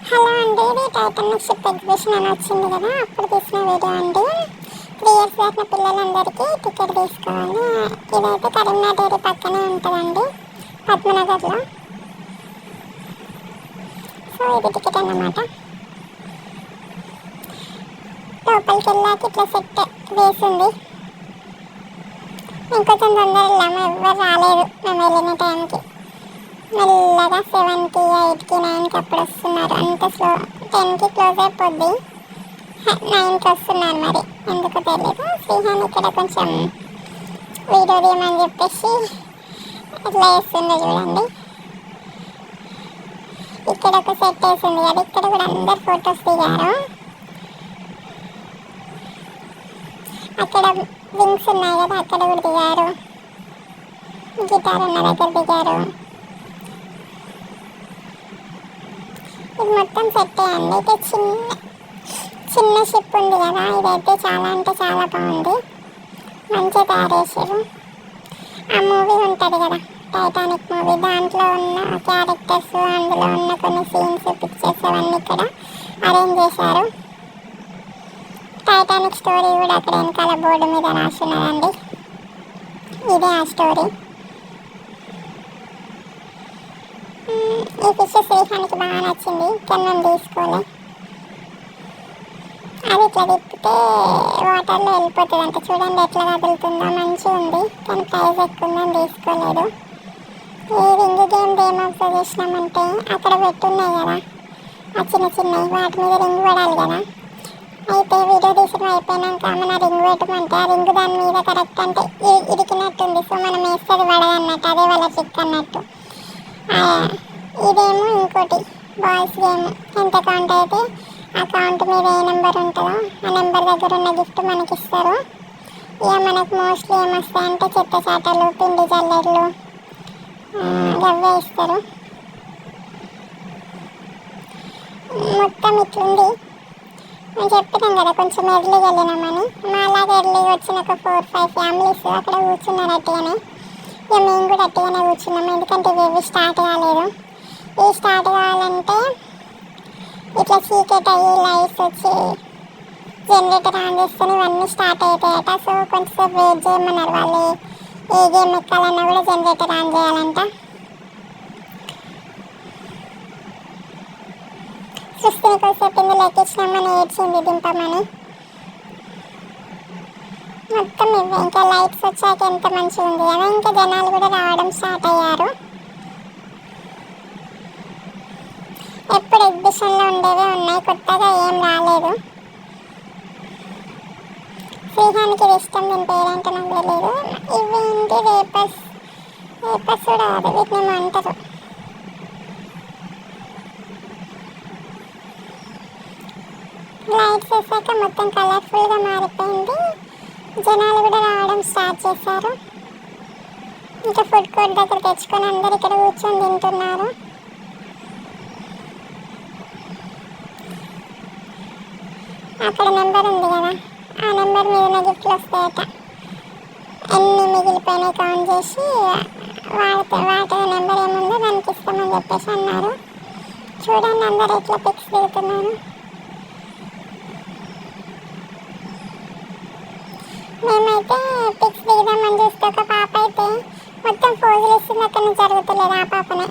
Hello అండి, ఇది Titanic ship exhibition అని వచ్చింది కదా, అప్పుడు తీసిన వీడియో అండి. 3 ఇయర్స్ దాటిన పిల్లలందరికీ టికెట్ తీసుకోవాలి. ఇదైతే కరీంనగర్ డైరీ పక్కనే ఉంటుందండి, పద్మనగర్లో. సో ఇది టికెట్ అన్నమాట. లోపలికి వెళ్ళాక ఇట్లా సెట్ వేసింది. ఇంకొంచెం తొందర వెళ్ళాము, ఎవ్వరు రాలేదు మేము వెళ్ళిన టైంకి. మెల్లగా 7కి 8కి 9కి అప్పుడు వస్తున్నారు. అంత స్లో. 10కి క్లోజ్ అయిపోద్ది, 9కి వస్తున్నారు. మరి ఎందుకో తెలియదు. శ్రీహాన్ ఇక్కడ కొంచెం వీడియో తీయమని చెప్పేసి ఇట్లా వేస్తుందో చూడండి. ఇక్కడ ఒక సెట్ వేసింది కదా, ఇక్కడ కూడా అందరు ఫొటోస్ దిగారు. అక్కడ వింగ్స్ ఉన్నాయి కదా, అక్కడ కూడా దిగారు. గిటార్ ఉన్న దగ్గర దిగారు. ఇది మొత్తం సెట్ అయ్యండి. అయితే చిన్న షిప్ ఉంది కదా, ఇదైతే చాలా అంటే చాలా బాగుంది. మంచిగా తయారు చేసారు. ఆ మూవీ ఉంటుంది కదా, టైటానిక్ మూవీ, దాంట్లో ఉన్న క్యారెక్టర్స్, అందులో ఉన్న కొన్ని సీన్స్, పిక్చర్స్ అవన్నీ ఇక్కడ అరేంజ్ చేశారు. టైటానిక్ స్టోరీ కూడా అక్కడ వెనకాల బోర్డు మీద రాస్తున్నదండి. ఇదే ఆ స్టోరీ. ఈ ఫిష్ శ్రీహానికి బాగా నచ్చింది, కానీ మేము తీసుకోలే. అది ఇట్లా తిప్పితే వాటర్లో వెళ్ళిపోతుంది అంట. చూడండి ఎట్లా కదులుతుందో, మంచిగా ఉంది. కానీ ప్రైస్ ఎక్కువ ఉందని తీసుకోలేదు. ఈ రింగ్ గేమ్ ఏం అబ్జర్వ్ చేసినామంటే, అక్కడ పెట్టున్నాయి కదా ఆ చిన్న చిన్నవి, వాటి మీద రింగ్ పడాలి కదా. అయితే వీడియో తీసిన అయిపోయినాక మన రింగ్ పెట్టమంటే, ఆ రింగ్ దాని మీద కరెక్ట్ అంటే ఇరికినట్టుంది. సో మనం వేస్తుంది పడదన్నట్టు, అదే వాళ్ళ ట్రిక్ అన్నట్టు. ఇదేమో ఇంకోటి బాయ్స్ గేమ్. ఎంత కౌంట్ అయితే ఆ కౌంట్ మీద ఏ నెంబర్ ఉంటుందో ఆ నెంబర్ దగ్గర ఉన్న గిఫ్ట్ మనకి ఇస్తారు. ఇక మనకు మోస్ట్లీ ఏమొస్తాయంటే చెత్త చాటలు, పిండి జల్లెళ్ళు, గవ్వే ఇస్తారు. మొత్తం ఇట్లుంది. నేను చెప్పినాం కదా కొంచెం ఎర్లీగా వెళ్ళినామని. మా అలాగే ఎర్లీగా వచ్చిన ఒక 4-5 ఫ్యామిలీస్ అక్కడ కూర్చున్నారు అట్టిగానే. ఇక మేము కూడా అట్టిగానే కూర్చున్నాము, ఎందుకంటే ఇవి స్టార్ట్ కాలేదు. ఇవి స్టార్ట్ కావాలంటే ఇట్లా చీకటి అయ్యి లైట్స్ వచ్చి జనరేటర్ ఆన్ చేస్తేనే ఇవన్నీ స్టార్ట్ అవుతాయట. సో కొంచెంసేపు వెయిట్ చేయమన్నారు వాళ్ళు. ఏ గేమ్ ఎక్కాలన్నా కూడా జనరేటర్ ఆన్ చేయాలంట. సృష్టిని కొద్దిసేపు ఇందులో ఎక్కించినామని ఏడ్చింది దింపమని. మొత్తం ఇవే. ఇంకా లైట్స్ వచ్చాక ఎంత మంచిగా ఉంది కదా. ఇంకా జనాలు కూడా రావడం స్టార్ట్ అయ్యారు. ఎప్పుడు ఎగ్జిబిషన్లో ఉండేవే ఉన్నాయి, కొత్తగా ఏం రాలేదు. శ్రీహానికి ఇది ఇష్టం, దీని పేరేంటో నాకు తెలియదు. ఇవి ఏంటి రేపర్స్ కూడా కాదు, వీటిని అంటారు. లైట్స్ వేసాక మొత్తం కలర్ఫుల్గా మారిపోయింది. జనాలు కూడా రావడం స్టార్ట్ చేశారు. ఇంకా ఫుడ్ కోర్ట్ దగ్గర తెచ్చుకొని అందరు ఇక్కడ కూర్చొని తింటున్నారు. అక్కడ నెంబర్ ఉంది కదా, ఆ నెంబర్ మీద ఉన్న గిఫ్ట్లు వస్తాయట. ఎన్ని మిగిలిపోయినాయి కౌంట్ చేసి వాటి నెంబర్ ఏముందో దానికి ఇస్తామని చెప్పేసి అన్నారు. చూడండి అందరు ఎట్లా పిక్స్ దిగుతున్నారు. మేమైతే పిక్స్ దిగుదామని చూస్తే ఒక పాప అయితే మొత్తం ఫోజులు ఇస్తుంది, అక్కడ నుంచి జరుగుతలేదు ఆ పాపనే.